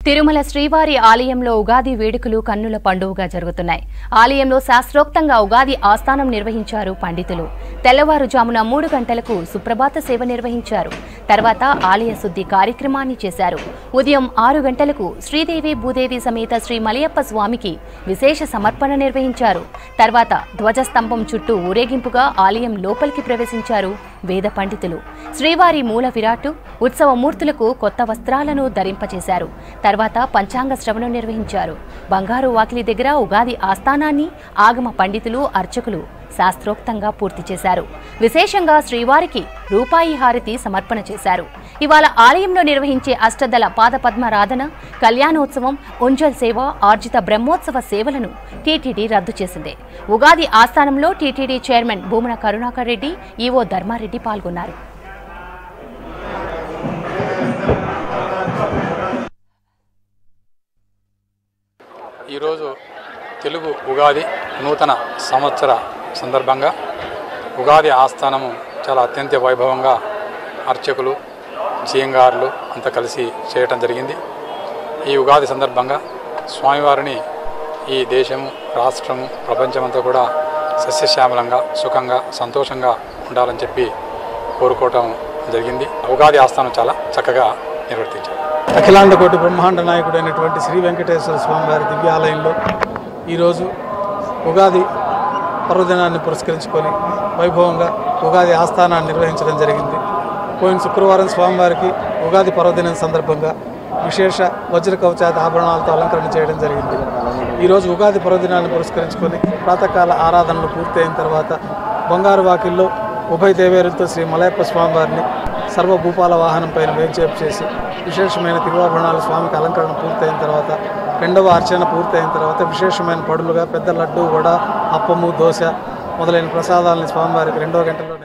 తిరుమల శ్రీవారి ఆలయంలో ఉగాది వేడుకలు కన్నుల పండుగగా జరుగుతున్నాయి. ఆలయంలో శాస్త్రోక్తంగా ఉగాది ఆస్థానం నిర్వహించారు పండితులు. తెల్లవారుజామున 3 గంటలకు సుప్రభాత సేవ నిర్వహించారు. తర్వాత ఆలయ శుద్ధి కార్యక్రమాన్ని చేశారు. ఉదయం 6 గంటలకు శ్రీదేవి భూదేవి సమేత శ్రీ మలయప్ప స్వామికి విశేష సమర్పణ నిర్వహించారు. తర్వాత ధ్వజస్తంభం చుట్టూ ఊరేగింపుగా ఆలయం లోపలికి ప్రవేశించారు వేద పండితులు. శ్రీవారి మూల విరాట్టు ఉత్సవ మూర్తులకు కొత్త వస్త్రాలను ధరింపచేశారు. తర్వాత పంచాంగ శ్రవణం నిర్వహించారు. బంగారు వాకిలి దగ్గర ఉగాది ఆస్థానాన్ని ఆగమ పండితులు అర్చకులు శాస్త్రోక్తంగా పూర్తి చేశారు. విశేషంగా శ్రీవారికి రూపాయి హారతి సమర్పణ చేశారు. ఇవాళ ఆలయంలో నిర్వహించే అష్టదళ పాదపద్మారాధన, కళ్యాణోత్సవం, ఉంజల్ సేవ, ఆర్జిత బ్రహ్మోత్సవ సేవలను టీటీడీ రద్దు చేసింది. ఉగాది ఆస్థానంలో TTD chairman Bhumana Karunakar Reddy, EO Dharma Reddy పాల్గొన్నారు. ఈరోజు తెలుగు ఉగాది నూతన సంవత్సర సందర్భంగా ఉగాది ఆస్థానము చాలా అత్యంత వైభవంగా అర్చకులు, జీయంగారులు అంతా కలిసి చేయటం జరిగింది. ఈ ఉగాది సందర్భంగా స్వామివారిని ఈ దేశము, రాష్ట్రము, ప్రపంచమంతా కూడా సస్యశ్యామలంగా, సుఖంగా, సంతోషంగా ఉండాలని చెప్పి కోరుకోవటం జరిగింది. ఉగాది ఆస్థానం చాలా చక్కగా నిర్వర్తించారు. అఖిలాండ కోటి బ్రహ్మాండ నాయకుడైనటువంటి శ్రీ వెంకటేశ్వర స్వామి వారి దివ్యాలయంలో ఈరోజు ఉగాది పర్వదినాన్ని పురస్కరించుకొని వైభవంగా ఉగాది ఆస్థానాన్ని నిర్వహించడం జరిగింది. పోయిన శుక్రవారం స్వామివారికి ఉగాది పర్వదినం సందర్భంగా విశేష వజ్ర కవచాది ఆభరణాలతో అలంకరణ చేయడం జరిగింది. ఈరోజు ఉగాది పర్వదినాన్ని పురస్కరించుకొని ప్రాతకాల ఆరాధనలు పూర్తయిన తర్వాత బంగారు వాకిల్లో ఉభయ దేవేరులతో శ్రీ మలయప్ప స్వామివారిని సర్వభూపాల వాహనం పైన వేంచేపు చేసి విశేషమైన తిరువాభరణాలు స్వామికి అలంకరణ పూర్తయిన తర్వాత రెండవ అర్చన పూర్తయిన తర్వాత విశేషమైన పడులుగా పెద్ద లడ్డు, వడ, అప్పము, దోశ మొదలైన ప్రసాదాలని స్వామివారికి 2వ గంటలో